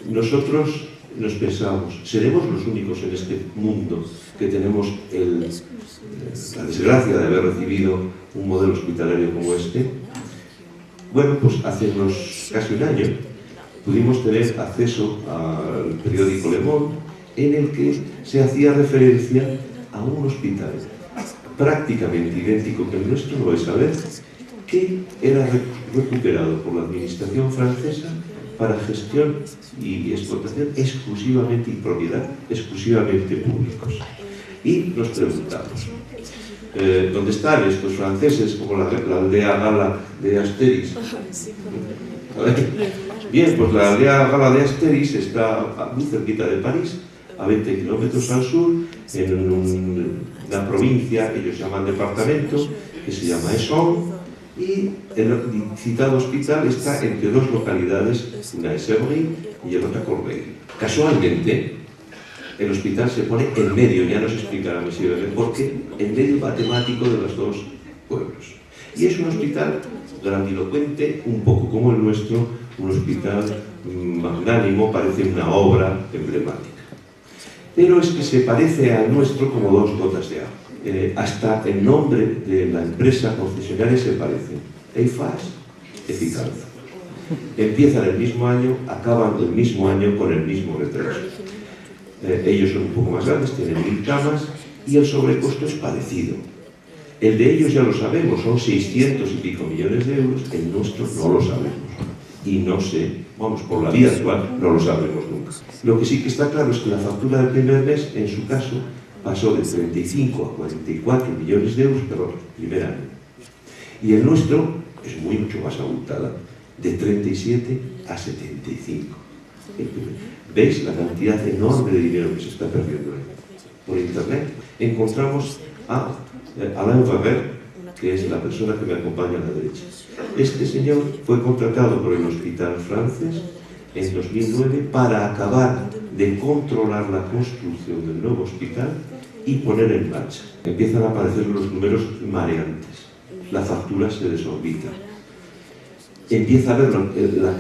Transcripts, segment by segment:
nosotros nos pensamos, ¿seremos los únicos en este mundo que tenemos la desgracia de haber recibido un modelo hospitalario como este? Bueno, pues hace casi un año pudimos tener acceso al periódico Le Monde, en el que se hacía referencia a un hospital prácticamente idéntico que el nuestro, lo vais a ver, que era recuperado por la administración francesa para gestión y explotación exclusivamente y propiedad exclusivamente públicos. Y nos preguntamos, ¿dónde están estos franceses como la aldea gala de Asterix? Bien, pues la aldea gala de Asterix está muy cerquita de París, a 20 kilómetros al sur, en una provincia que ellos llaman departamento, que se llama Essonne, y el citado hospital está entre dos localidades, una es Sevry y el otra Corbeil. Casualmente, el hospital se pone en medio, ya nos explicará Monsieur Bebé, porque en medio matemático de los dos pueblos. Y es un hospital grandilocuente, un poco como el nuestro, un hospital magnánimo, parece una obra emblemática. Pero es que se parece al nuestro como dos gotas de agua. Hasta el nombre de la empresa concesionaria se parece. EIFAS, Eficanza. Empiezan el mismo año, acaban el mismo año con el mismo retraso. Ellos son un poco más grandes, tienen 1000 camas y el sobrecosto es parecido. El de ellos ya lo sabemos, son 600 y pico millones de euros, el nuestro no lo sabemos. Y no sé, vamos, por la vía actual no lo sabremos nunca. Lo que sí que está claro es que la factura del primer mes, en su caso, pasó de 35 a 44 millones de euros, pero primer año. Y el nuestro es mucho más abultada, de 37 a 75. ¿Veis la cantidad enorme de dinero que se está perdiendo ahí? Por internet encontramos a Alain Weber, que es la persona que me acompaña a la derecha. Este señor fue contratado por el hospital francés en 2009 para acabar de controlar la construcción del nuevo hospital y poner en marcha. Empiezan a aparecer los números mareantes, la factura se desorbita, empieza a ver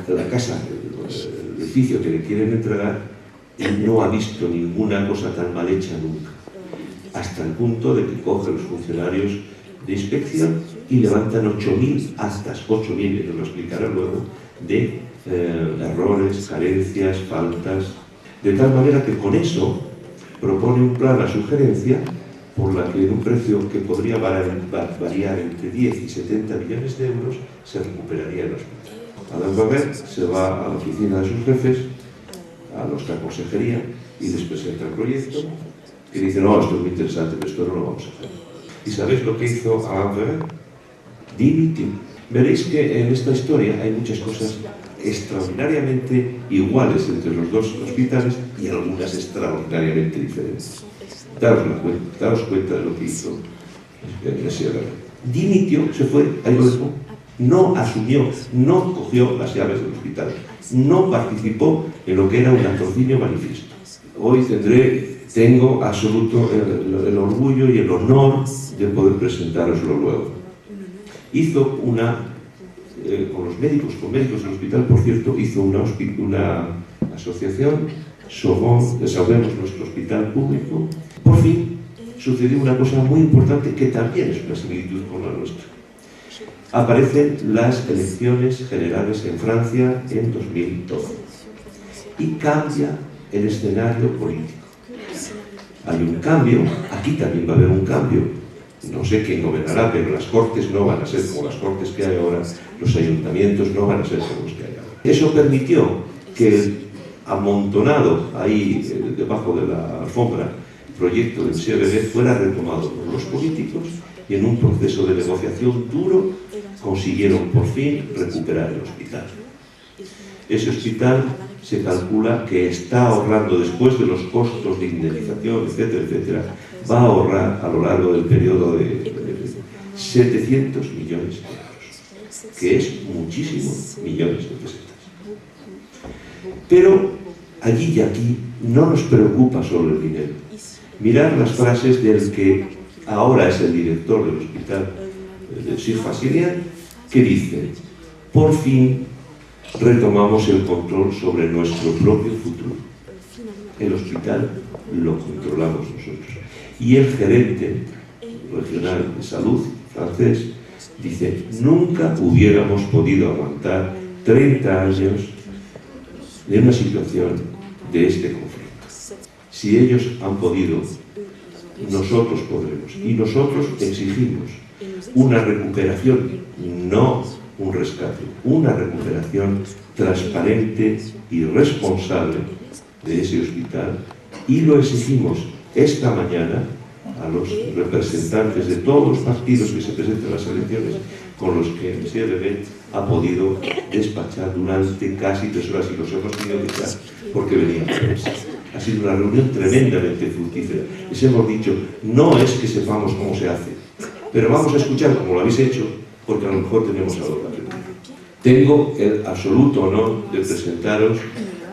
la casa, el edificio que le quieren entregar y no ha visto ninguna cosa tan mal hecha nunca, hasta el punto de que coge los funcionarios de inspección y levantan 8.000 actas, 8.000, que lo explicará luego, de errores, carencias, faltas, de tal manera que con eso propone un plan a sugerencia por la que en un precio que podría variar entre 10 y 70 millones de euros se recuperaría el hospital. Alain Weber se va a la oficina de sus jefes, a nuestra consejería, y les presenta el proyecto, que dice, no, esto es muy interesante, pero esto no lo vamos a hacer. ¿Y sabéis lo que hizo Alain Weber? Dimitió. Veréis que en esta historia hay muchas cosas extraordinariamente iguales entre los dos hospitales y algunas extraordinariamente diferentes. Daros cuenta de lo que hizo Monsieur Bebé. Dimitió, se fue, ahí lo dejó. No asumió, no cogió las llaves del hospital, no participó en lo que era un latrocinio manifiesto. Hoy tengo absoluto el orgullo y el honor de poder presentároslo luego. Hizo con médicos del hospital, por cierto, hizo una asociación, Salvemos nuestro hospital público. Por fin sucedió una cosa muy importante que también es una similitud con la nuestra. Aparecen las elecciones generales en Francia en 2012 y cambia el escenario político. Hay un cambio, aquí también va a haber un cambio. No sé quién gobernará, pero las cortes no van a ser como las cortes que hay ahora, los ayuntamientos no van a ser como los que hay ahora. Eso permitió que el amontonado ahí debajo de la alfombra proyecto del CBD fuera retomado por los políticos y en un proceso de negociación duro consiguieron por fin recuperar el hospital. Ese hospital se calcula que está ahorrando, después de los costos de indemnización, etcétera, etcétera, va a ahorrar a lo largo del periodo de 700 millones de euros, que es muchísimo, millones de pesetas. Pero allí y aquí no nos preocupa solo el dinero. Mirad las frases del que ahora es el director del hospital, de Sir Facilian, que dice: por fin retomamos el control sobre nuestro propio futuro. El hospital lo controlamos nosotros. Y el gerente regional de salud francés dice: nunca hubiéramos podido aguantar 30 años de una situación de este conflicto. Si ellos han podido, nosotros podremos. Y nosotros exigimos una recuperación, no un rescate, una recuperación transparente y responsable de ese hospital, y lo exigimos esta mañana a los representantes de todos los partidos que se presentan en las elecciones, con los que el CRB ha podido despachar durante casi 3 horas, y los hemos tenido que echar porque venían prensa. Ha sido una reunión tremendamente fructífera. Les hemos dicho: no es que sepamos cómo se hace, pero vamos a escuchar como lo habéis hecho, porque a lo mejor tenemos algo que aprender. Tengo el absoluto honor de presentaros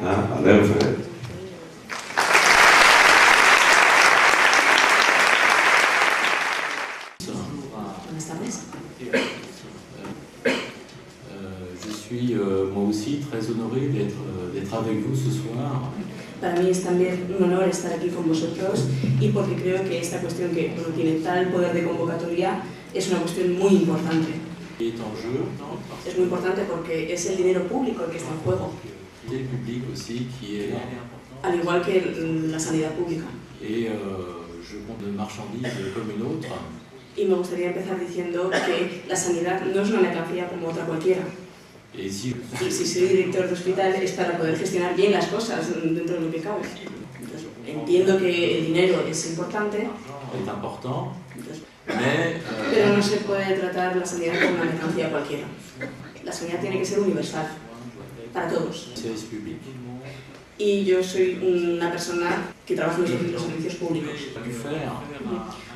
a Alain Ferrer. Je suis moi aussi très honoré d'être avec vous ce soir. Para mí es también un honor estar aquí con vosotros, y porque creo que esta cuestión, que no tiene tal poder de convocatoria, es una cuestión muy importante. Es muy importante porque es el dinero público el que está en juego, al igual que la sanidad pública. Y me gustaría empezar diciendo que la sanidad no es una mercancía como otra cualquiera. Y si soy director de hospital es para poder gestionar bien las cosas dentro de lo que cabe. Entonces, entiendo que el dinero es importante, pero no se puede tratar la sanidad como una mercancía cualquiera. La sanidad tiene que ser universal, para todos. Y yo soy una persona que trabaja en los servicios públicos.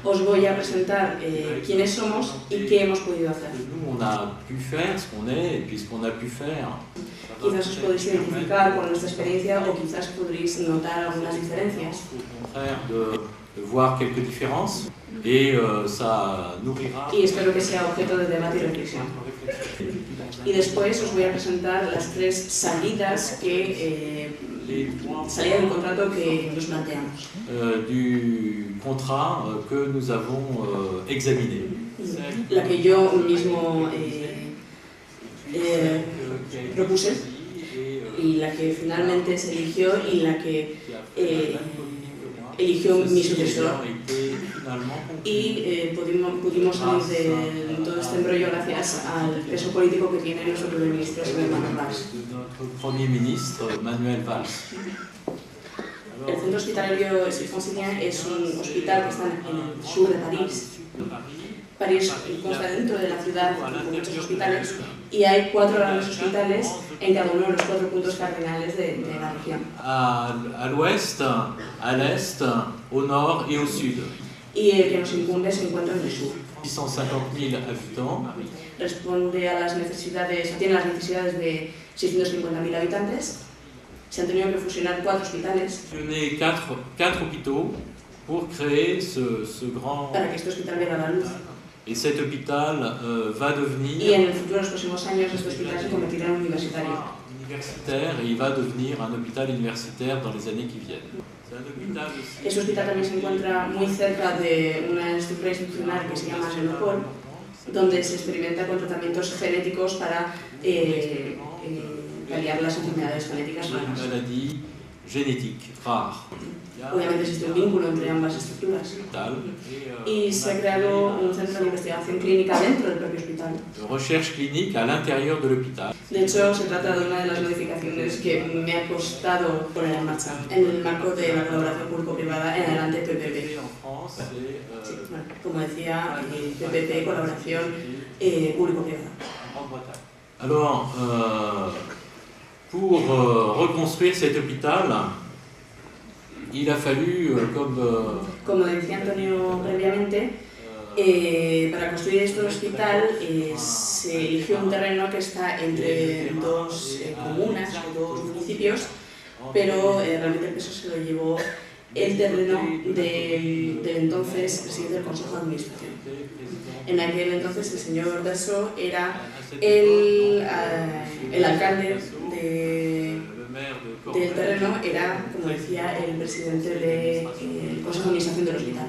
Os voy a presentar quiénes somos y qué hemos podido hacer. Quizás os podréis identificar con nuestra experiencia, o quizás podréis notar algunas diferencias. Y espero que sea objeto de debate y reflexión. Y después os voy a presentar las 3 salidas salida del contrato que nos planteamos. Du contrat que nous avons examiné. La que yo mismo propuse, y la que finalmente se eligió, y la que eligió mi sucesor. Y pudimos salir de todo este embrollo gracias al peso político que tiene nuestro primer ministro, Manuel Valls. El centro hospitalario Francilien es un hospital que está en el sur de París. París consta dentro de la ciudad con muchos hospitales, y hay 4 grandes hospitales en cada uno de los 4 puntos cardinales de la región. Al oeste, al este, au nord y au sud. Y el que nos incumbe se encuentra en el sur. 650.000 habitants. Responde a las necesidades, tiene las necesidades de 650.000 habitantes. Se han tenido que fusionar 4 hospitales. Fusionner 4 hôpitaux pour créer ce grand. Para que este hospital vea la luz. Et cet hôpital va devenir. Y en el futuro, en los próximos años, este hospital se convertirá en universitario. Universitaire, et il va devenir un hôpital universitaire dans les années qui viennent. Este hospital también se encuentra muy cerca de una estructura institucional que se llama Genopol, donde se experimenta con tratamientos genéticos para paliar las enfermedades genéticas raras. Obviamente existe un vínculo entre ambas estructuras, y se ha creado un centro de investigación clínica dentro del propio hospital. De hecho, se trata de una de las modificaciones que me ha costado poner en marcha en el marco de la colaboración público-privada, en adelante PPP. Sí, bueno, como decía, PPP, colaboración público-privada. Alors, pour reconstruire cet hôpital, il a fallu, como decía Antonio previamente, para construir este hospital se eligió un terreno que está entre 2 comunas o 2 municipios, pero realmente el peso se lo llevó el terreno del entonces presidente del Consejo de Administración. En aquel entonces el señor Dassault era el alcalde del terreno, era, como decía, el presidente del Consejo de Administración del hospital.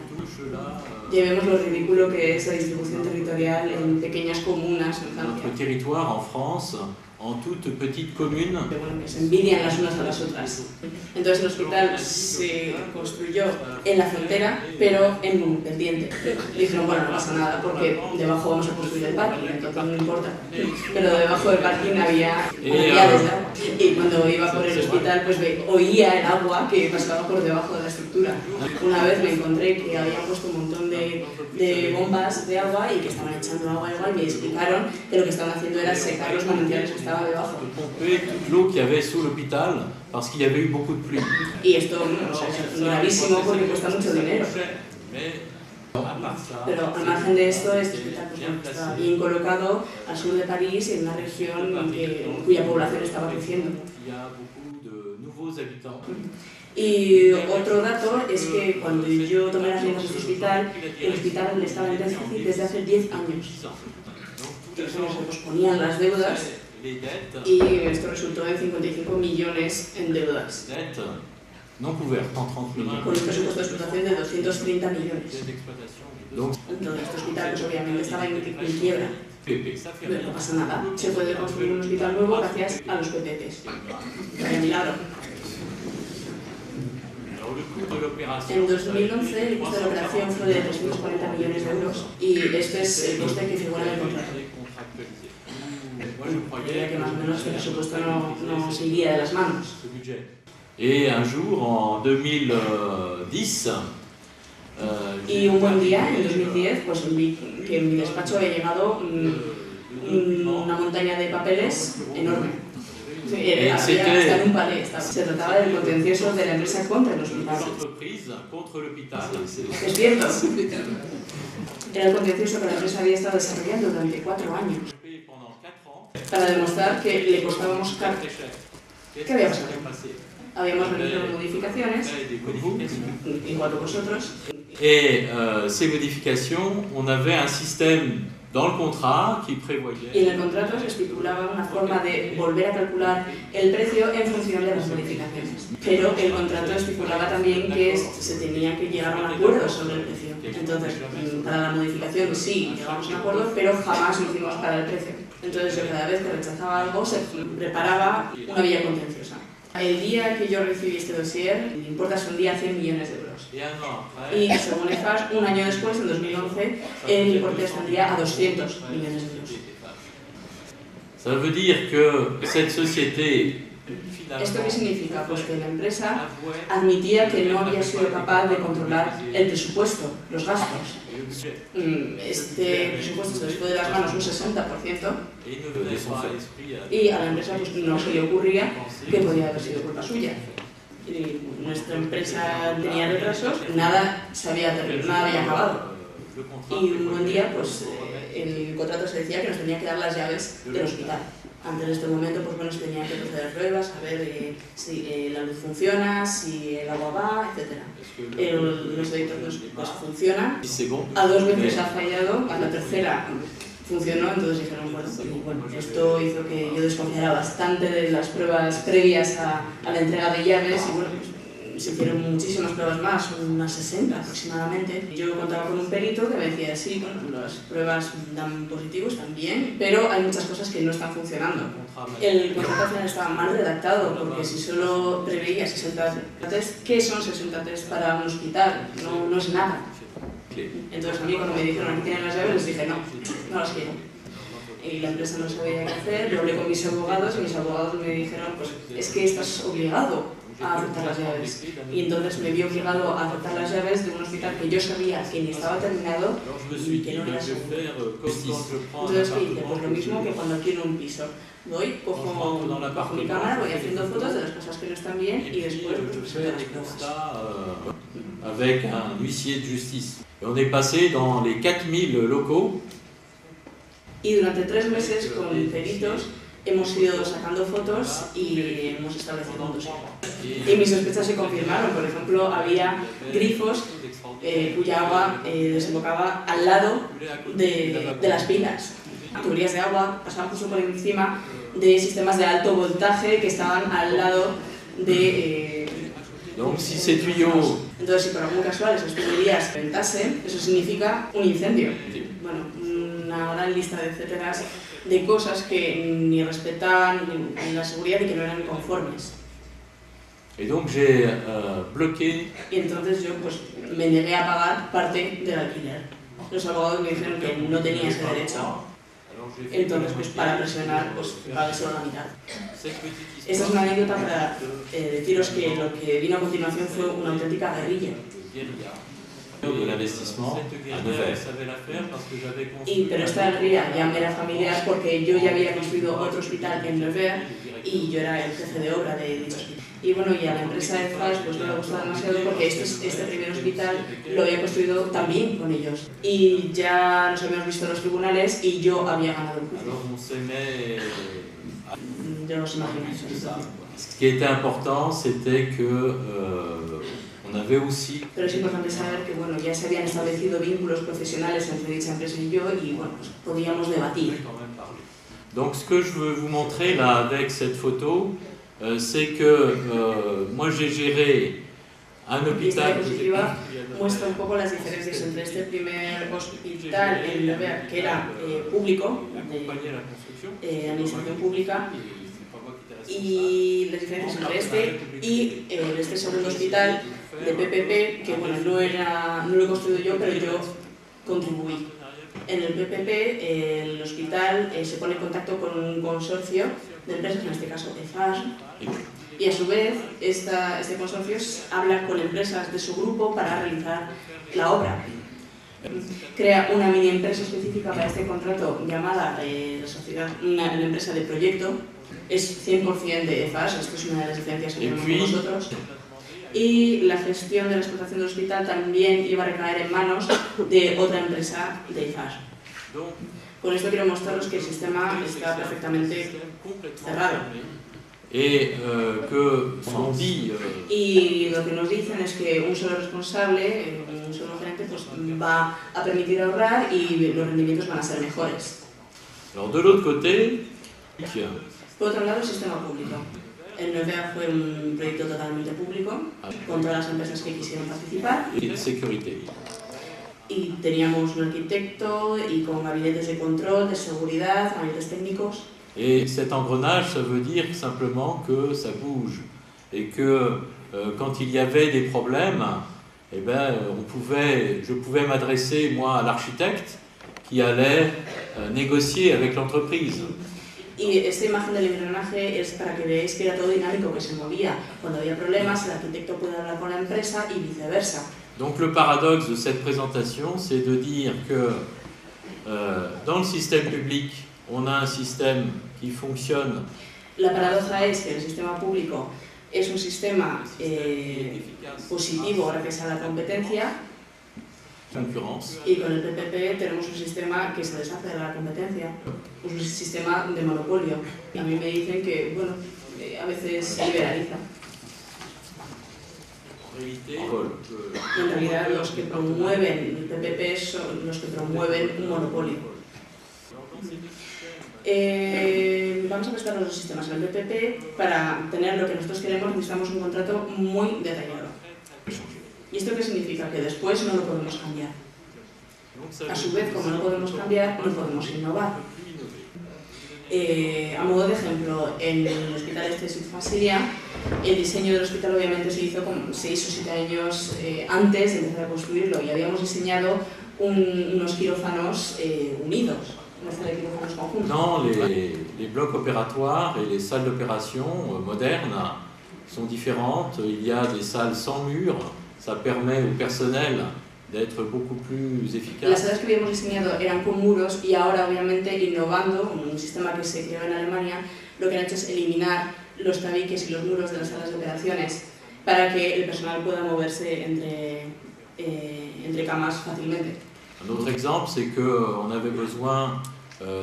Ya vemos lo ridículo que es la distribución territorial en pequeñas comunas en Francia. Notre territoire en France, en toute petite commune. Que se envidian las unas a las otras. Entonces el hospital se construyó en la frontera, pero en pendiente. Dijeron, bueno, no pasa nada porque debajo vamos a construir el parking, entonces no importa. Pero debajo del parking había llaves de agua. Y cuando iba por el hospital, pues oía el agua que pasaba por debajo de la estructura. Una vez me encontré que habían puesto un montón de bombas de agua y que estaban echando agua y me explicaron que lo que estaban haciendo era secar los manantiales que estaban debajo. L'eau qu'il y avait sous l'hôpital parce qu'il y avait eu beaucoup de pluie. Y esto es gravísimo porque cuesta mucho dinero. Pero al margen de esto, este hospital está bien colocado al sur de París y en una región cuya población estaba creciendo. Y otro dato es que cuando yo tomé las riendas de este hospital, el hospital estaba en déficit desde hace 10 años. Entonces se posponían las deudas y esto resultó en 55 millones en deudas. Con un presupuesto de explotación de 230 millones. Entonces este hospital pues, obviamente estaba en quiebra. Pero no pasa nada, se puede construir un hospital nuevo gracias a los PPPs. Vaya milagro. En 2011 el coste de la operación fue de 340 millones de euros y este es el coste que figura en el contrato. Diría que más o menos el presupuesto no se iría de las manos. Et un jour, en 2010, y un buen día, en 2010, pues vi que en mi despacho había llegado una montaña de papeles enorme. Había hasta en un palé. Se trataba del contencioso de la empresa contra el hospital. Es cierto. Era el contencioso que la empresa había estado desarrollando durante 4 años. Para demostrar que le costábamos caro. ¿Qué había pasado? Habíamos realizado modificaciones, igual que vosotros. Et ces modifications, on avait un système dans le contrat qui prévoyait. Y en el contrato se estipulaba una forma de volver a calcular el precio en función de las modificaciones. Pero el contrato estipulaba también que se tenía que llegar a un acuerdo sobre el precio. Entonces, para la modificación sí llegamos a un acuerdo, pero jamás lo hicimos para el precio. Entonces, yo cada vez que rechazaba algo, se preparaba una vía contenciosa. El día que yo recibí este dossier, el importe ascendía a 100 millones de euros. Y según EFAS, un año después, en 2011, el importe ascendía a 200 millones de euros. Ça veut dire que cette société. ¿Esto qué significa? Pues que la empresa admitía que no había sido capaz de controlar el presupuesto, los gastos. Este presupuesto se les fue de las manos un 60% y a la empresa pues, no se le ocurría que podía haber sido culpa suya. Y nuestra empresa tenía retrasos, nada había acabado. Y un buen día, pues, el contrato se decía que nos tenía que dar las llaves del hospital. Antes de este momento, pues bueno, se tenían que proceder a pruebas, a ver si la luz funciona, si el agua va, etc. Los editores pues, funcionan. A 2 veces ha fallado, a la tercera funcionó, entonces dijeron, bueno, esto hizo que yo desconfiara bastante de las pruebas previas a la entrega de llaves y bueno, pues, se hicieron muchísimas pruebas más, unas 60 aproximadamente. Yo contaba con un perito que me decía, sí, bueno, las pruebas dan positivos también, pero hay muchas cosas que no están funcionando. El contrato al final estaba mal redactado, porque si solo preveía 60 test, ¿qué son 60 test para un hospital? No es nada. Entonces a mí cuando me dijeron aquí tienen las llaves, les dije, no las quiero. Y la empresa no sabía qué hacer, lo hablé con mis abogados y mis abogados me dijeron, pues es que estás obligado a aceptar las llaves. Y entonces me vi obligado a aceptar las llaves de un hospital que yo sabía que ni estaba terminado y que no era seguro. Entonces, ¿qué hice? Pues lo mismo que cuando adquiero un piso. Cojo mi cámara, voy haciendo fotos de las cosas que no están bien y después presento las pruebas. Avec un huissier de justice. On est passé dans les 4000 locaux. Y durante 3 meses con peritos hemos ido sacando fotos y hemos establecido un dossier. Y mis sospechas se confirmaron. Por ejemplo, había grifos cuya agua desembocaba al lado de las pilas. Tuberías de agua pasaban justo por encima de sistemas de alto voltaje que estaban al lado de... Entonces, si por algún casual esas tuberías reventasen, eso significa un incendio. Bueno, una gran lista de etcéteras de cosas que ni respetaban la seguridad y que no eran conformes. Et donc j'ai bloqué. Y entonces yo pues me negué a pagar parte del alquiler. Los abogados me dijeron que no tenía ese derecho. Entonces, pues para presionar, pues pagué solo la mitad. Esta es una anécdota para deciros que lo que vino a continuación fue una auténtica guerrilla. Pero esta guerrilla ya me era familiar porque yo ya había construido otro hospital en Nevers y yo era el jefe de obra de dicho hospital. Y bueno, y a la empresa de FAS pues no le gustó demasiado porque este primer hospital lo había construido también con ellos. Y ya nos habíamos visto en los tribunales y yo había ganado el juicio. Ya os imagináis. Ce qui était important, c'était que on avait aussi. Pero es importante saber que bueno, ya se habían establecido vínculos profesionales entre dicha empresa y yo y bueno, pues podíamos debatir. Donc ce que je veux vous montrer là avec cette photo, c'est que moi j'ai géré un hôpital. Esta diapositiva muestra un poco las diferencias entre este primer hospital en Nevers, que era público, de administración pública, y las diferencias entre este y este segundo hospital de PPP, que bueno, no lo he construido yo, pero yo contribuí. En el PPP, el hospital se pone en contacto con un consorcio de empresas, en este caso EFAS, y a su vez este consorcio habla con empresas de su grupo para realizar la obra. Crea una mini empresa específica para este contrato llamada la sociedad, una empresa de proyecto. Es 100% de EFAS, esto es una de las diferencias que tenemos con nosotros. Y la gestión de la explotación del hospital también iba a recaer en manos de otra empresa de EFAS. Con esto quiero mostraros que el sistema está perfectamente cerrado. Y lo que nos dicen es que un solo responsable, un solo gerente, pues va a permitir ahorrar y los rendimientos van a ser mejores. Alors de l'autre côté, por otro lado, el sistema público. El Nevers fue un proyecto totalmente público, con todas las empresas que quisieron participar. Y teníamos un arquitecto y con gabinetes de control, de seguridad, gabinetes técnicos. Et cet engrenage, ça veut dire simplement que ça bouge et que quand il y avait des problèmes, eh ben, je pouvais m'adresser moi à l'architecte qui allait négocier avec l'entreprise. Y esta imagen del engranaje es para que veáis que era todo dinámico, que se movía. Cuando había problemas, el arquitecto puede hablar con la empresa y viceversa. Donc le paradoxe de cette présentation, c'est de dire que dans le système public, on a un système qui fonctionne. La paradoja es que el sistema público es un sistema positivo gracias a la competencia. Y con el PPP tenemos un sistema que se deshace de la competencia, un sistema de monopolio. Y a mí me dicen que, bueno, a veces se liberaliza. En realidad los que promueven el PPP son los que promueven un monopolio. Vamos a prestar los sistemas en el PPP. Para tener lo que nosotros queremos necesitamos un contrato muy detallado. ¿Y esto qué significa? Que después no lo podemos cambiar. A su vez, como no podemos cambiar, no podemos innovar. A modo de ejemplo, en el hospital este de Sud-Fassilia, el diseño del hospital obviamente se hizo 6 o 7 años antes de empezar a construirlo y habíamos diseñado unos quirófanos unidos, una sala de quirófanos conjuntos. Non, les blocs opératoires et les salles d'opération modernes sont différentes. Il y a des salles sans murs. Ça permet au personnel d'être beaucoup plus efficace. Las salas que habíamos diseñado eran con muros y ahora, obviamente, innovando, con un sistema que se creó en Alemania, lo que han hecho es eliminar los tabiques y los muros de las salas de operaciones para que el personal pueda moverse entre camas fácilmente. Un autre exemple, c'est qu'on avait besoin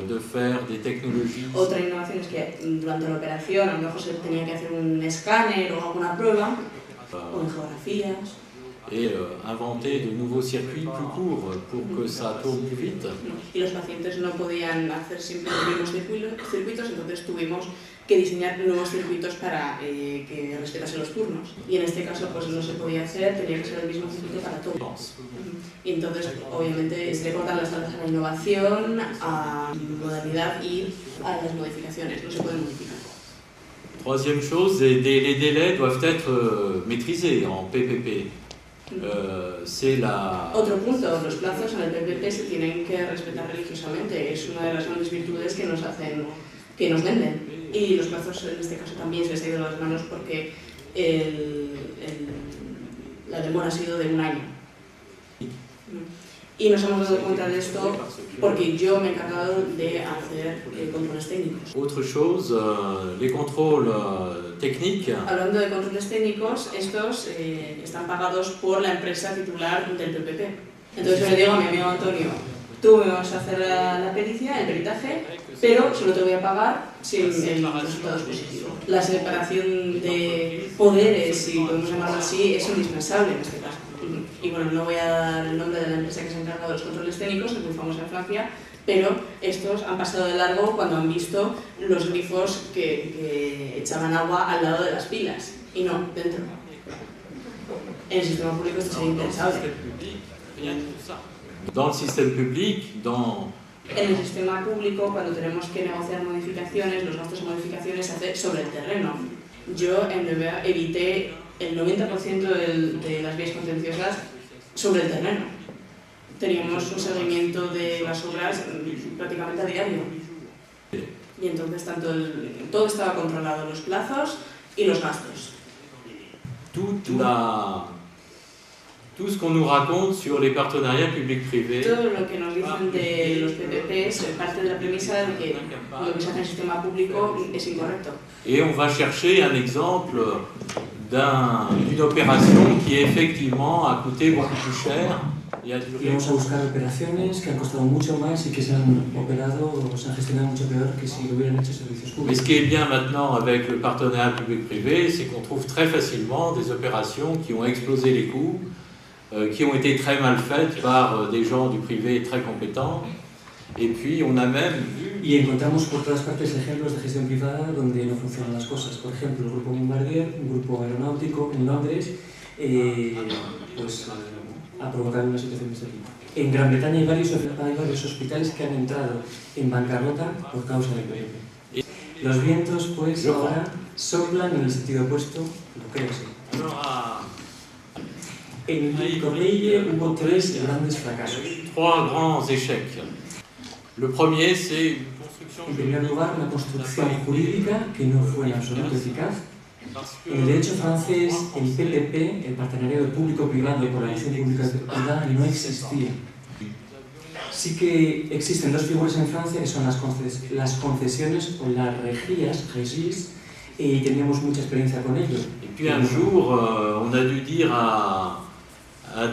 de faire des technologies. Otra innovación es que durante la operación a lo mejor se tenía que hacer un escáner o alguna prueba, o en geografías. Et inventer de nouveaux circuits plus courts pour que ça tourne plus vite. Y los pacientes no podían hacer siempre los mismos circuitos, entonces tuvimos que diseñar nuevos circuitos para que respetasen los turnos. Y en este caso pues no se podía hacer, tenía que ser el mismo circuito para todos. Y entonces obviamente se le cortan las alas a la innovación, a modernidad y a las modificaciones, no se pueden modificar. Troisième chose, les délais doivent être maîtrisés en PPP. Otro punto, los plazos en el PPP se tienen que respetar religiosamente, es una de las grandes virtudes que nos hacen, que nos venden. Y los plazos en este caso también se les ha ido de las manos porque la demora ha sido de 1 año. Y nos hemos dado cuenta de esto porque yo me he encargado de hacer controles técnicos. Autre chose, les contrôles techniques. Hablando de controles técnicos, estos están pagados por la empresa titular del PPP. Entonces yo le digo a mi amigo Antonio, tú me vas a hacer la pericia, el peritaje, pero solo te voy a pagar si el resultado es positivo. La separación de poderes, si podemos llamarlo así, es indispensable en este caso. Y bueno, no voy a dar el nombre de la empresa que se ha encargado de los controles técnicos, es muy famosa en Francia, pero estos han pasado de largo cuando han visto los grifos que echaban agua al lado de las pilas, y no dentro. En el sistema público esto sería impensable. Dans le système public, En el sistema público, cuando tenemos que negociar modificaciones, los gastos de modificaciones se hace sobre el terreno. Yo en MBA evité el 90% de las vías contenciosas sobre el terreno. Teníamos un seguimiento de las obras prácticamente a diario. Y entonces todo estaba controlado, los plazos y los gastos. Tout ce qu'on nous raconte sur les partenariats publics-privés. Todo lo que nos dicen de los PPPs parte de la premisa de que lo que se hace en el sistema público es incorrecto. Et on va chercher un exemple d'une opération qui effectivement a coûté beaucoup plus cher. Y vamos a buscar operaciones que han costado mucho más y que se han operado o se han gestionado mucho peor que si hubieran hecho servicios públicos. Mais ce qui est bien maintenant avec le partenariat public-privé, c'est qu'on trouve très facilement des opérations qui ont explosé les coûts, qui ont été très mal faites par des gens du privé très compétents. Et puis on a même vu... Y encontramos por todas partes ejemplos de gestión privada donde no funcionan las cosas. Por ejemplo, el grupo Bombardier, un grupo aeronáutico en Londres, ha provocado una situación de este tipo. En Gran Bretaña hay varios hospitales que han entrado en bancarrota por causa del PPP. Los vientos, pues, ahora soplan en el sentido opuesto, lo creo así. En Correille hubo 3 grandes fracasos. 3 grands échecs. Le premier, c'est une construction... En primer lugar, una construcción jurídica que no fue en absoluto eficaz. En el derecho francés, el PPP, el partenariado público-privado por la elección pública-privada, no existía. Sí que existen 2 figuras en Francia que son las concesiones o las régies, y teníamos mucha experiencia con ello. Et puis un jour, on a dû dire a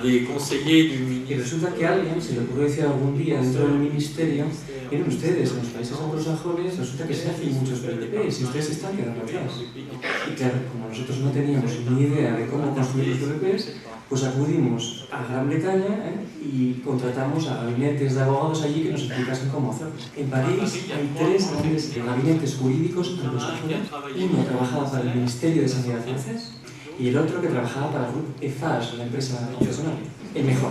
des conseillers du Y ministère. resulta que a alguien se le ocurrió decir algún día dentro del ministerio, miren ustedes, en los países anglosajones resulta que se hacen muchos PPPs y ustedes están quedando atrás. Y claro, como nosotros no teníamos ni idea de cómo construir los PPPs, pues acudimos a Gran Bretaña y contratamos a gabinetes de abogados allí que nos explicasen cómo hacerlo. En París hay 3 grandes gabinetes jurídicos anglosajones. Uno trabajaba para el Ministerio de Sanidad francés y el otro que trabajaba para el grupo Eiffage, la empresa concesionaria. El mejor,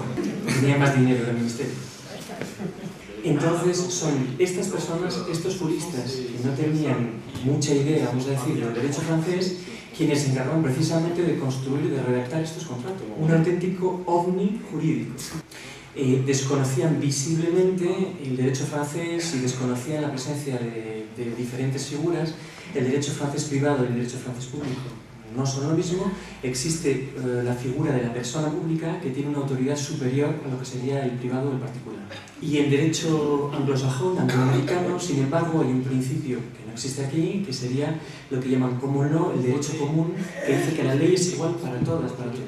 tenía más dinero del ministerio. Entonces son estas personas, estos juristas que no tenían mucha idea, vamos a decir, del derecho francés, quienes se encargaban precisamente de construir y de redactar estos contratos. Un auténtico ovni jurídico. Desconocían visiblemente el derecho francés y desconocían la presencia de diferentes figuras, el derecho francés privado y el derecho francés público. No son lo mismo, existe la figura de la persona pública que tiene una autoridad superior a lo que sería el privado o el particular. Y en derecho anglosajón, angloamericano, sin embargo, hay un principio que no existe aquí, que sería lo que llaman common law, el derecho común, que dice que la ley es igual para todas, para todos.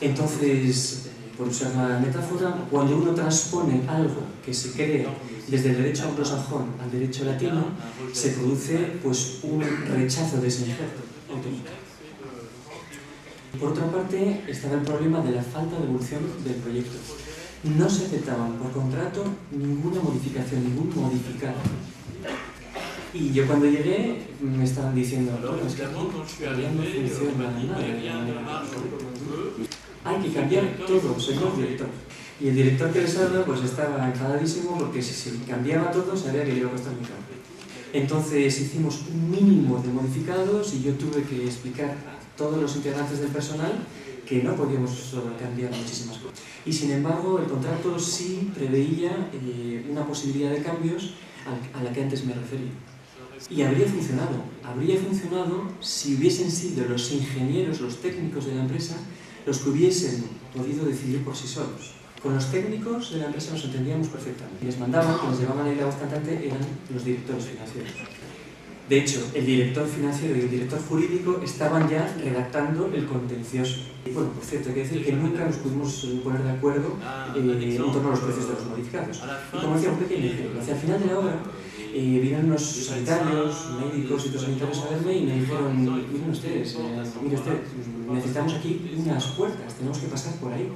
Entonces, por usar una metáfora, cuando uno transpone algo que se cree desde el derecho anglosajón al derecho latino, se produce pues, un rechazo de ese injerto autónomo. Por otra parte, estaba el problema de la falta de evolución del proyecto. No se aceptaban por contrato ninguna modificación, ningún modificado. Y yo cuando llegué me estaban diciendo, bueno, es que aquí todavía no funciona nada. Hay que cambiar todo, señor director. Y el director que les habla pues estaba enfadadísimo porque si cambiaba todo sabía que le iba a costar muy caro. Entonces hicimos un mínimo de modificados y yo tuve que explicar a todos los integrantes del personal que no podíamos cambiar muchísimas cosas. Y sin embargo el contrato sí preveía una posibilidad de cambios a la que antes me referí. Y habría funcionado si hubiesen sido los ingenieros, los técnicos de la empresa, los que hubiesen podido decidir por sí solos. Con los técnicos de la empresa nos entendíamos perfectamente. Les mandaban, quienes llevaban ahí la voz cantante, eran los directores financieros. De hecho, el director financiero y el director jurídico estaban ya redactando el contencioso. Y bueno, por cierto, hay que decir que nunca nos pudimos poner de acuerdo en torno a los precios de los modificados. Y como decía, un pequeño ejemplo, hacia el final de la obra vinieron unos sanitarios, médicos y otros sanitarios a verme y me dijeron, miren ustedes, necesitamos aquí unas puertas, tenemos que pasar por ahí.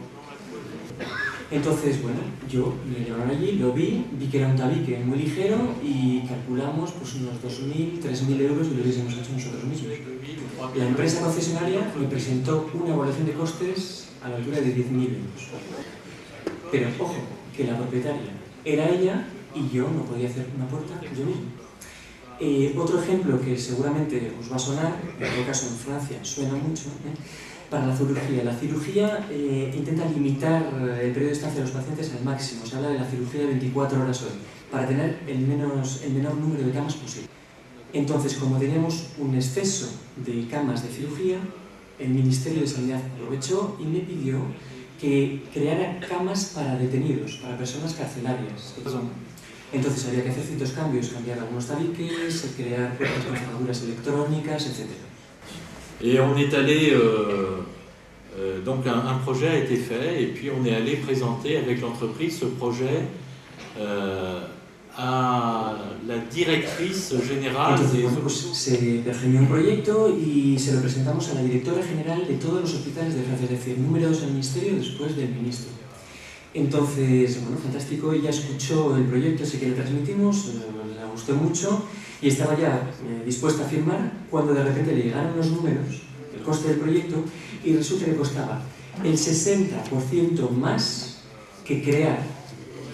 Entonces, bueno, yo me llevaron allí, lo vi que era un tabique muy ligero y calculamos pues unos 2.000, 3.000 euros y lo hubiésemos hecho nosotros mismos. La empresa concesionaria me presentó una evaluación de costes a la altura de 10.000 euros. Pero, ojo, que la propietaria era ella y yo no podía hacer una puerta yo mismo. Otro ejemplo que seguramente os va a sonar, en todo caso en Francia suena mucho, para la cirugía. La cirugía intenta limitar el periodo de estancia de los pacientes al máximo. Se habla de la cirugía de 24 horas hoy, para tener el menor número de camas posible. Entonces, como teníamos un exceso de camas de cirugía, el Ministerio de Sanidad aprovechó y me pidió que creara camas para detenidos, para personas carcelarias. Entonces había que hacer ciertos cambios, cambiar algunos tabiques, crear puertas con cerraduras electrónicas, etc. Et on est allé, donc un projet a été fait et puis on est allé présenter avec l'entreprise ce projet a la directrice générale. Entonces, bueno, pues se definió un proyecto y se lo presentamos a la directora general de todos los hospitales de Francia, es decir, número 2 en el ministerio después del ministro. Entonces, bueno, fantástico, ella escuchó el proyecto, ese que le transmitimos, le gustó mucho y estaba ya dispuesta a firmar cuando de repente le llegaron los números, el coste del proyecto, y resulta que costaba el 60% más que crear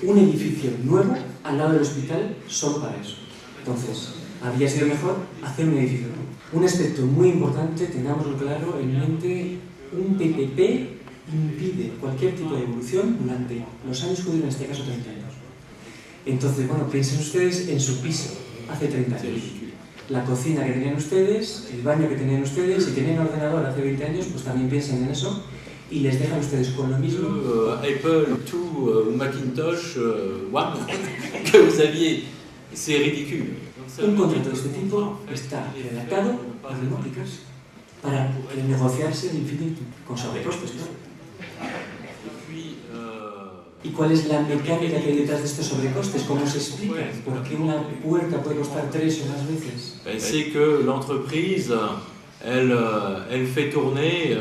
un edificio nuevo al lado del hospital solo para eso. Entonces, habría sido mejor hacer un edificio nuevo. Un aspecto muy importante, tengámoslo claro en mente, un PPP impide cualquier tipo de evolución durante los años que duran, en este caso 30 años. Entonces, bueno, piensen ustedes en su piso hace 30 años. La cocina que tenían ustedes, el baño que tenían ustedes, si tenían ordenador hace 20 años, pues también piensen en eso y les dejan ustedes con lo mismo. Apple 2 ou Macintosh One que vous aviez, c'est ridicule. Un contrato de este tipo está redactado para demócratas, para negociarse al infinito, con sobrecostes, ¿no? ¿Y cuál es la mecánica que hay detrás de estos sobrecostes? ¿Cómo se explica? ¿Por qué una puerta puede costar 3 o más veces? C'est que l'entreprise, elle fait tourner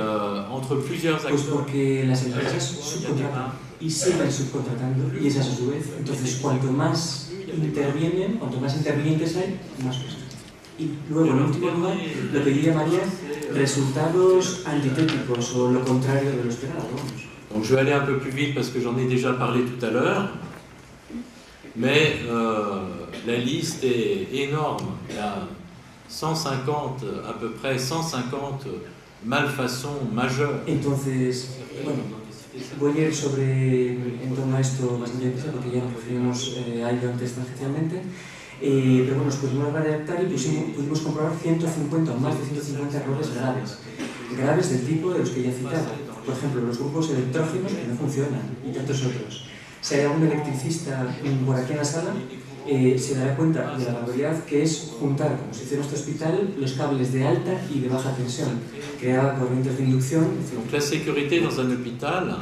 entre plusieurs acteurs. Pues porque las empresas subcontratan y siguen subcontratando, y esas a su vez. Entonces, cuanto más intervienen, cuanto más intervinientes hay, más cuesta. Y luego, en último lugar, lo que yo llamaría resultados antitéticos o lo contrario de lo esperado. Vamos. Donc je vais aller un peu plus vite parce que j'en ai déjà parlé tout à l'heure, mais la liste est énorme. Il y a 150, à peu près 150 malfaçons majeures. Entonces, bueno, voy a ir sobre en torno a esto bastante deprisa porque ya nos referimos a ello antes tangencialmente. Pero bueno, nos pudimos redactar y pudimos comprobar 150 o más de 150 errores graves del tipo de los que ya citaba. Por ejemplo, los grupos electrógenos que no funcionan y tantos otros. Si hay algún electricista por aquí en la sala, se dará cuenta de la barbaridad que es juntar, como se dice en nuestro hospital, los cables de alta y de baja tensión, crear corrientes de inducción, etc. Donc la sécurité dans un hôpital,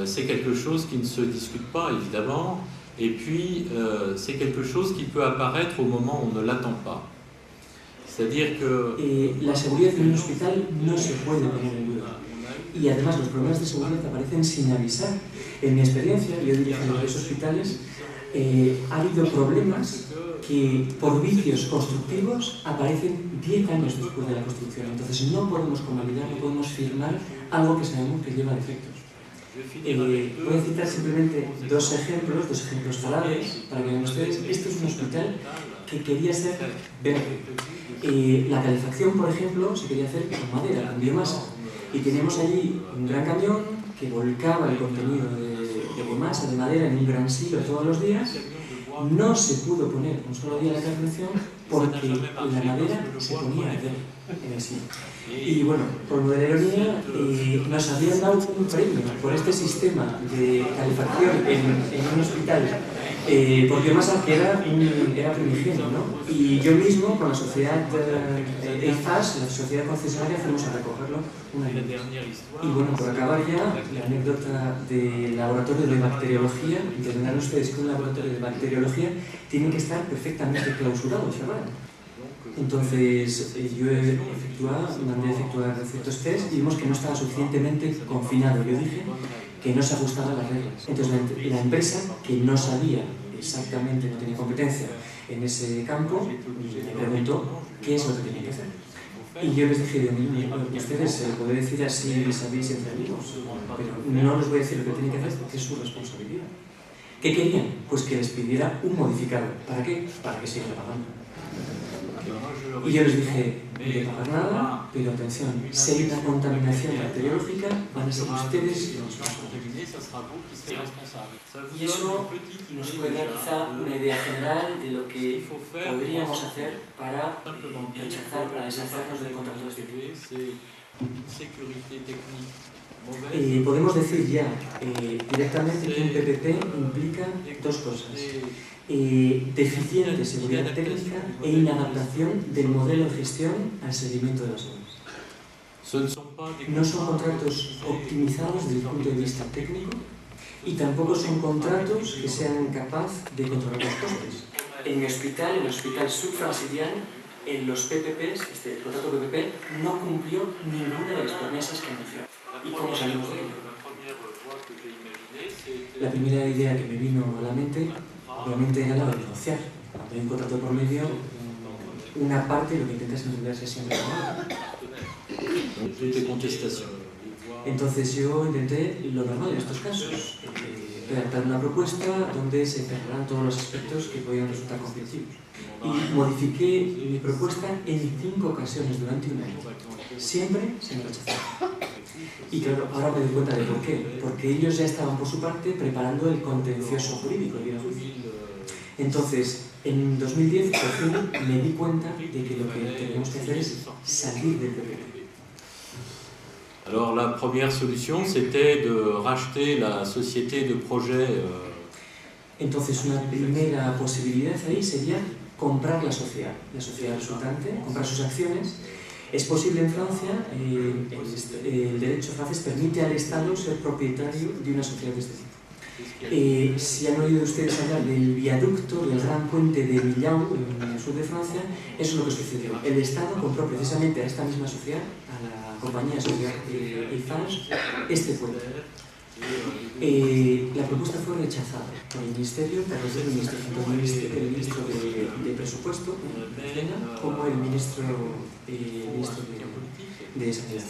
c'est quelque chose qui ne se discute pas, évidemment, et puis c'est quelque chose qui peut apparaître au moment où on ne l'attend pas. C'est-à-dire que... la seguridad en un hospital no se puede poner en duda. Y además los problemas de seguridad aparecen sin avisar. En mi experiencia, yo he dirigido varios hospitales, ha habido problemas que por vicios constructivos aparecen 10 años después de la construcción. Entonces no podemos convalidar, no podemos firmar algo que sabemos que lleva defectos. Voy a citar simplemente dos ejemplos claves para que vean ustedes. Este es un hospital que quería ser verde. La calefacción, por ejemplo, se quería hacer con madera, con biomasa. Y teníamos allí un gran camión que volcaba el contenido de biomasa, de madera, en un gran silo todos los días. No se pudo poner un solo día la calefacción porque la madera se ponía a arder en el silo. Y bueno, por lo de la ironía, nos habían dado un premio por este sistema de calefacción en un hospital por biomasa que era primigenio, ¿no? Y yo mismo, con la sociedad EIFAS, la sociedad concesionaria, fuimos a recogerlo un año. Y bueno, por acabar ya, la anécdota del laboratorio de bacteriología, entenderán ustedes que un laboratorio de bacteriología tiene que estar perfectamente clausurado, cerrado. Entonces yo mandé a efectuar ciertos test y vimos que no estaba suficientemente confinado. Yo dije que no se ajustaba a las reglas. Entonces la empresa, que no sabía exactamente, no tenía competencia en ese campo, me preguntó qué es lo que tenía que hacer. Y yo les dije, ustedes se puede decir así, sabéis entre amigos, pero no les voy a decir lo que tienen que hacer porque es su responsabilidad. ¿Qué querían? Pues que les pidiera un modificado. ¿Para qué? Para que sigan pagando. Y yo les dije, de pagar nada, pero atención, si hay una contaminación bacteriológica, van a ser ustedes los responsables. Y eso nos puede dar quizá una idea general de lo que podríamos hacer para rechazar, para deshacernos del contrato de este tipo. Podemos decir ya directamente que un PPP implica dos cosas. Deficiente seguridad técnica e inadaptación del modelo de gestión al seguimiento de las obras. No son contratos optimizados desde el punto de vista técnico y tampoco son contratos que sean capaces de controlar los costes. En el hospital subfranciliano, en los PPPs, el contrato PPP no cumplió ninguna de las promesas que anunció. ¿Y cómo salimos de ello? La primera idea que me vino a la mente obviamente era la de negociar. Cuando hay un contrato por medio, una parte lo que intenta es entenderse siempre con la otra. Entonces yo intenté lo normal en estos casos, redactar una propuesta donde se cerraran todos los aspectos que podían resultar conflictivos. Y modifiqué mi propuesta en 5 ocasiones durante un año. Siempre se me rechazaba. Y claro, ahora me doy cuenta de por qué. Porque ellos ya estaban por su parte preparando el contencioso jurídico. Entonces, en 2010, por fin, me di cuenta de que lo que teníamos que hacer es salir del PPP. Alors la première solution, c'était de racheter la société de projet. Entonces, una primera posibilidad ahí sería comprar la sociedad resultante, comprar sus acciones. Es posible en Francia, el derecho francés permite al Estado ser propietario de una sociedad de este tipo. Si han oído ustedes hablar del viaducto, del gran puente de Millau, en el sur de Francia, eso es lo que sucedió. El Estado compró precisamente a esta misma sociedad, a la compañía sociedad EIFAS, este puente. La propuesta fue rechazada por el Ministerio, por los dos ministros, tanto el ministro de Presupuesto, como el ministro de Sanidad.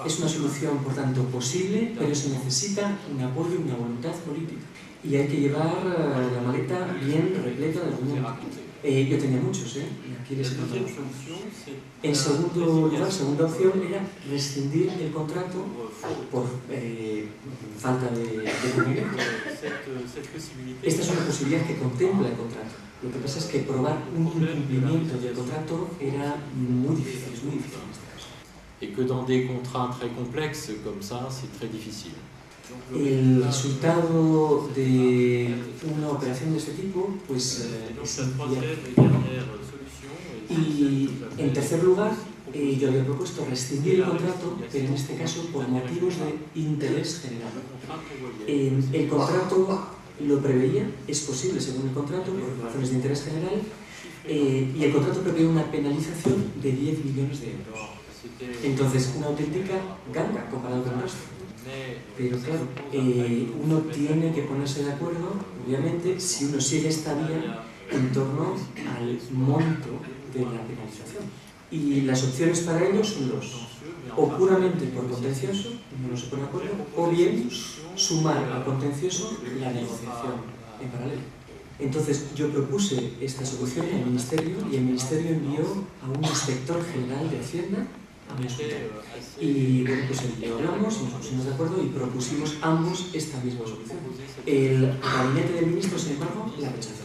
Es una solución, por tanto, posible, pero se necesita un apoyo y una voluntad política. Y hay que llevar la maleta bien repleta de argumentos. Yo tenía muchos, y aquí les he contado. En segundo lugar, segunda opción era rescindir el contrato por falta de cumplimiento. Esta es una posibilidad que contempla el contrato. Lo que pasa es que probar un incumplimiento del contrato era muy difícil, es muy difícil en este caso. Et que dans des contrats très complexes comme ça, c'est très difficile. El resultado de una operación de este tipo, pues es Y en tercer lugar, yo había propuesto rescindir el contrato, pero en este caso por motivos de interés general. El contrato lo preveía, es posible según el contrato, por razones de interés general, y el contrato prevé una penalización de 10 millones de euros. Entonces, una auténtica ganga comparado con el resto. Pero claro, uno tiene que ponerse de acuerdo, obviamente, si uno sigue esta vía en torno al monto de la penalización. Y las opciones para ello son dos: o puramente por contencioso, uno no se pone de acuerdo, o bien sumar al contencioso la negociación en paralelo. Entonces yo propuse esta solución al Ministerio y el Ministerio envió a un inspector general de Hacienda a mi hospital. Y bueno, pues hablamos y nos pusimos de acuerdo y propusimos ambos esta misma solución. El gabinete del ministro, sin embargo, la rechazó.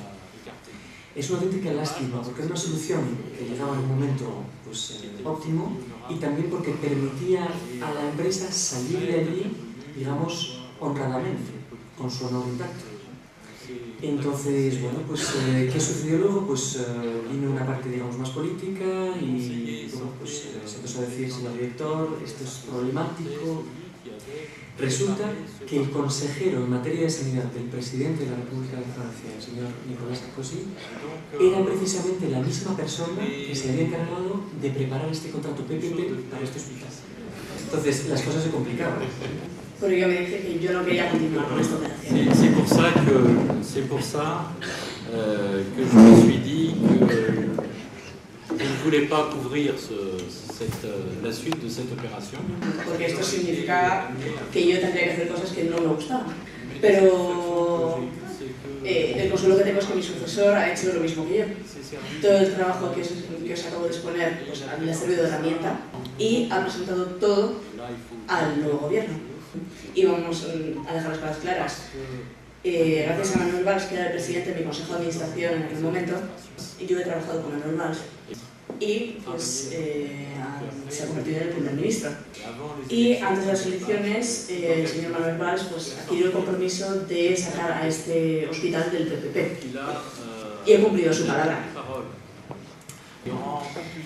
Es una auténtica lástima porque era una solución que llegaba en un momento pues, óptimo y también porque permitía a la empresa salir de allí, digamos, honradamente, con su honor intacto. Entonces, bueno, pues, ¿qué sucedió luego? Pues vino una parte, digamos, más política y, bueno, pues se empezó a decir, señor director, esto es problemático. Resulta que el consejero en materia de sanidad del presidente de la República de Francia, el señor Nicolas Sarkozy, era precisamente la misma persona que se había encargado de preparar este contrato PPP para este hospital. Entonces, las cosas se complicaban. Pero yo me dije que yo no quería continuar con esta operación. C'est pour ça que je me suis dit que je ne voulais pas couvrir la suite de cette opération. Porque esto significaba que yo tendría que hacer cosas que no me gustaban. Pero el consuelo que tengo es que mi sucesor ha hecho lo mismo que yo. Todo el trabajo que os acabo de exponer pues, le ha servido de herramienta y ha presentado todo al nuevo gobierno. Y vamos a dejar las cosas claras. Gracias a Manuel Valls, que era el presidente de mi consejo de administración en aquel momento, yo he trabajado con Manuel Valls y pues, se ha convertido en el primer ministro. Y antes de las elecciones, el señor Manuel Valls pues, adquirió el compromiso de sacar a este hospital del PPP y he cumplido su palabra.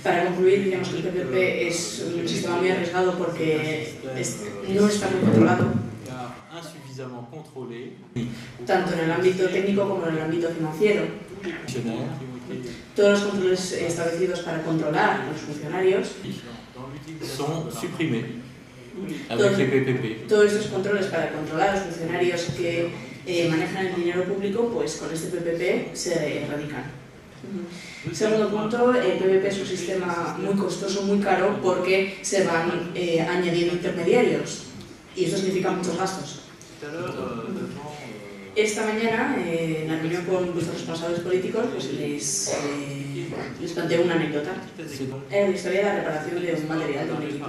Para concluir, digamos que el PPP es un sistema muy arriesgado porque no está muy controlado, tanto en el ámbito técnico como en el ámbito financiero. Todos los controles establecidos para controlar a los funcionarios son suprimés avec les PPP. Todos estos controles para controlar a los funcionarios que manejan el dinero público, pues con este PPP se erradican. Segundo punto, el PPP es un sistema muy costoso, muy caro, porque se van añadiendo intermediarios y esto significa muchos gastos. Esta mañana, en la reunión con nuestros responsables políticos, pues les planteo una anécdota. En la historia de la reparación de un material de un equipo,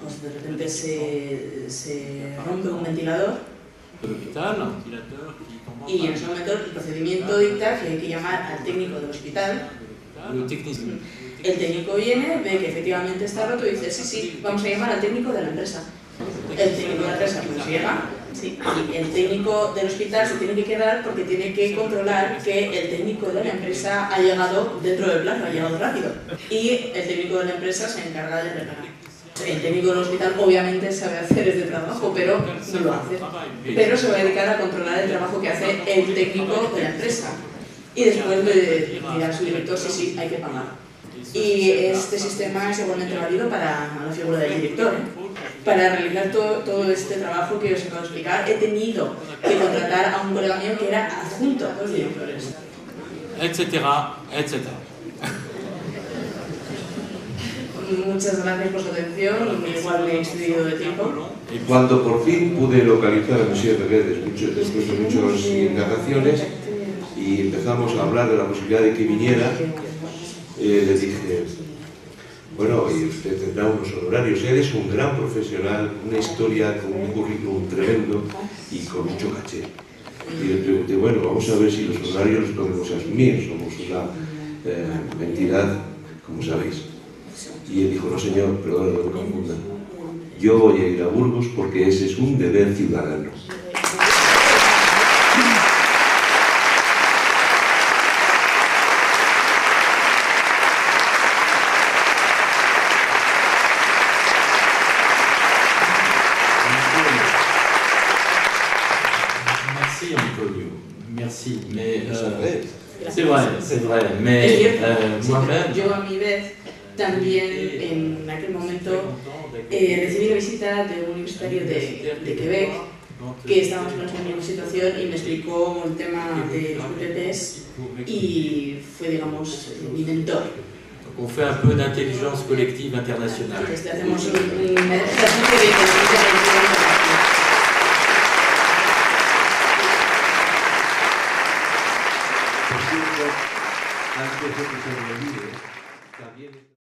pues de repente se rompe un ventilador y en ese momento el procedimiento dicta que hay que llamar al técnico del hospital. El técnico viene, ve que efectivamente está roto y dice, sí, vamos a llamar al técnico de la empresa. El técnico de la empresa pues llega, sí, y el técnico del hospital se tiene que quedar porque tiene que controlar que el técnico de la empresa ha llegado dentro del plazo, ha llegado rápido. Y el técnico de la empresa se encarga de reparar. El técnico del hospital obviamente sabe hacer este trabajo, pero no lo hace. Pero se va a dedicar a controlar el trabajo que hace el técnico de la empresa. Y después le dirá a su director si hay que pagar. Y este sistema es igualmente válido para la figura del director. Para realizar todo este trabajo que os acabo de explicar, he tenido que contratar a un colega mío que era adjunto a los directores. Etcétera, etcétera. Muchas gracias por su atención, igual me he extendido de tiempo. Cuando por fin pude localizar a Monsieur Reguer después de muchas indagaciones y empezamos a hablar de la posibilidad de que viniera, le dije, bueno, y usted tendrá unos honorarios, él es un gran profesional, una historia con un currículum tremendo y con mucho caché. Y le pregunté, bueno, vamos a ver si los honorarios los podemos asumir, somos una entidad, como sabéis. Y él dijo, no señor, perdón, no me confunda, yo voy a ir a Burgos porque ese es un deber ciudadano. c'est vrai. Mais moi-même, yo a mi vez también en aquel momento recibí la visita de un universitario de Quebec que estaba más o menos en la misma situación y me explicó el tema de los UTTs y fue, digamos, mi mentor. on fait un peu d'intelligence collective internationale. Hacemos un ejercicio de inteligencia Antes de que se me olvide, también